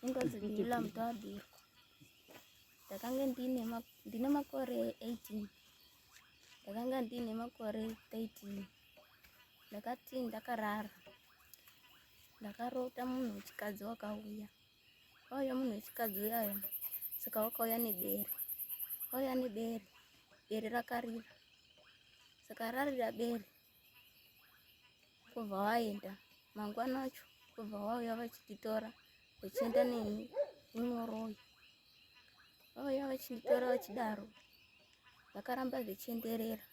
ingozi kila mtu adiro. Takanga ndine makore 18. Takanga ndine makore 13. Ndakati ndakarara. Ndakarota munhu wechikadzi wakauya. Auya munhu wechikadzi uyayo. Saka wakauya nebere. Auya nebere. Bere rakarira. Saka rarira bere. Kubva waenda. Mangwana acho kubva wauya vachititora. Vachienda neni kuNoroyi. Vauya vachitora vachidaro. Vakaramba zvichienderera.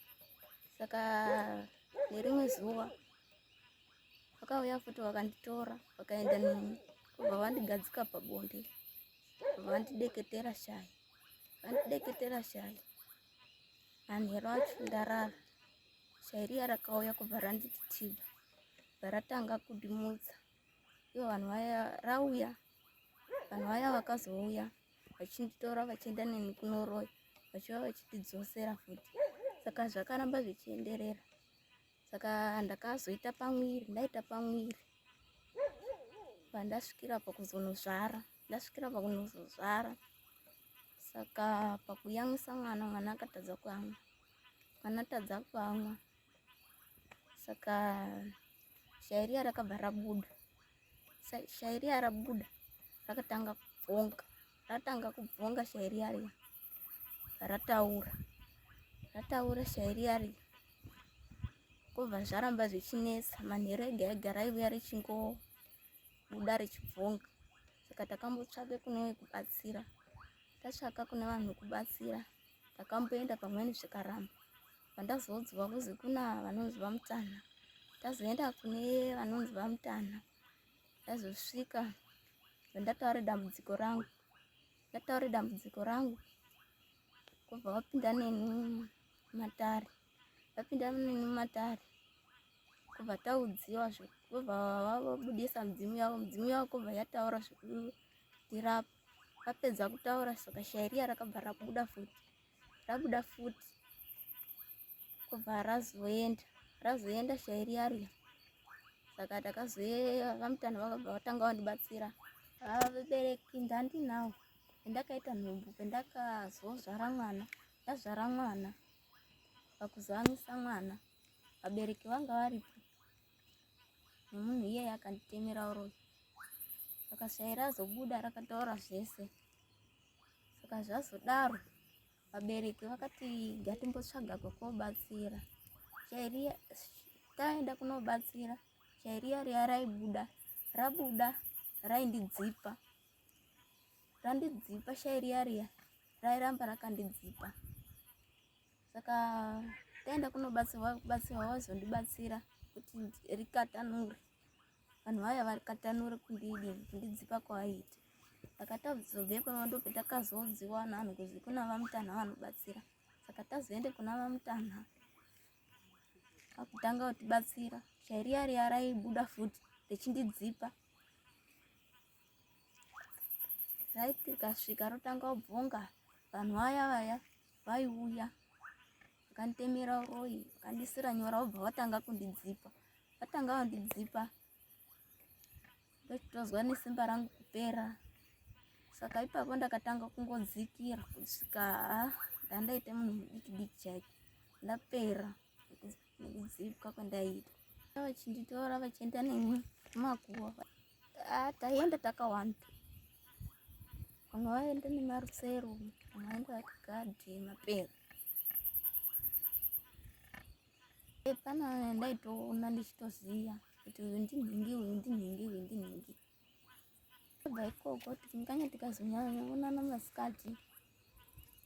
Saka nerimwe zuva vakauya futi vakanditora vakaenda neni kubva vandigadzika pabonde. Kubva vandideketera shai. Vandideketera shai. Manheru acho ndarara. Shai riya rakauya kubva randiti tiba. Varatanga kundimutsa. Ivo vanhu vaya rauya. Vanhu vaya vakazouya vachinditora vachienda neni kuNoroyi. Vachiva vachididzosera futi. Saka zvakaramba zvichienderera. Saka ndakazoita pamwiri. Ndaita pamwiri. Pandasvikira pakuzonozvara. Ndasvikira pakunozozvara. Saka pakuyamwisa mwana akatadza kuamwa. Mwana atadza kuamwa. Saka shai riya rakabva rabuda. Shai riya rabuda rakatanga kubvonga. Ratanga kubvonga shai riya riya. Rataura. Rataura shai riya riya. Kubva zvaramba zvichinetsa. Manheru ega ega raiuya richingobuda richibvonga. Saka takambotsvake kune wekubatsira. Tatsvaka kune vanhu vekubatsira. Takamboenda pamweni zvikaramba. Pandazodzwa kuzi kuna vanonzi vaMutana. Tazoenda kune vanonzi vaMutana. Ndazosvika ndataura dambudziko rangu. Ndataura dambudziko rangu. Kubva vapinda neni Matare. Vapinda neni Matare. Kubva taudziwa kubva vabudisa mudzimu yavo. Mudzimu yavo kubva yataura zvekundirapa. Vapedza kutaura saka shai riya rakabva rabuda futi. Rabuda futi. Kubva razoenda shai riya riya. Saka takazoenda vaMutana vakabva vatanga vandibatsira. Vabereki ndandinawo. Pendakaita nhumbu pendakazozvara mwana. Ndazvara mwana. Pakuzamisa mwana. Vabereki vanga varipo. Nemunhu iyeye akanditemera uroyi. Saka shai razobuda rakataura zvese. Saka zvazodaro. Vabereki vakati ngatimbotsvaga kwekobatsira. Shai riya taenda kunobatsira. Shai riya riya raibuda. Rabuda raindidzipa. Randidzipa shai riya riya. Rairamba rakandidzipa. Saka taenda kunobatsirwa vazondibatsira kuti rikatanure. Vanhu vaya varikatanure kundidzipa kwavaiita. Saka tazobvepo ndopetakazodziwa navanhu kuzi kuna vaMutana vanobatsira. Saka tazoende kuna vaMutana. Vakutanga kutibatsira. Shai riya riya raibuda futi richindidzipa. Raiti rikasvika rotanga kubvonga. Vanhu vaya vaiuya. Vakanditemera uroyi. Vakandisira nyora vobva vatanga kundidzipa. Vatanga kundidzipa. Ndochitozwa nesimba rangu kupera. Saka ipapo ndakatanga kungodzikira kusvika ndandaita munhu mudiki chake. Ndapera nekudzipwa kwandaita. Vachinditora vachienda neni kumakuva. Taienda takawanda. Vamwe vaenda nemarusero. Vamwe vaenda kuGadhi Mapere. Pana ndaitoona ndichitoziya kuti uyu ndinhingi uyu ndinhingi uyu ndinhingi. Kubva ikoko tikanga tikazonyanya onana masikati.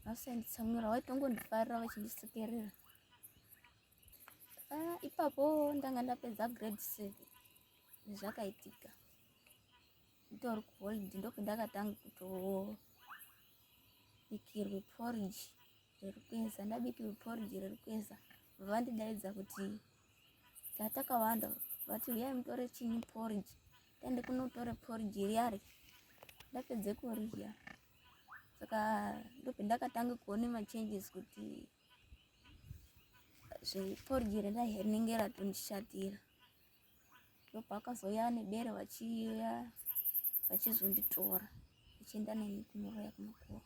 Vasanditsamwira vaitongondifarira vachindisekerera. Ipapo ndanga ndapedza grade 7. Zvakaitika. Nditori kuholiday ndopendakatanga kutobikirwe porridge rerikweza. Ndabikirwe porridge rerikweza. Vandidaidza kuti tatakawanda. Vati uyai mutore chini porridge. Taende kunotore porridge riyari. Ndapedze kurirya. Saka ndopendakatanga kuone machanges kuti porridge rinenge ratondishatira. Ndopakazouya nebere vachiuya vachizonditora vachienda neni kunoroya kumakuva.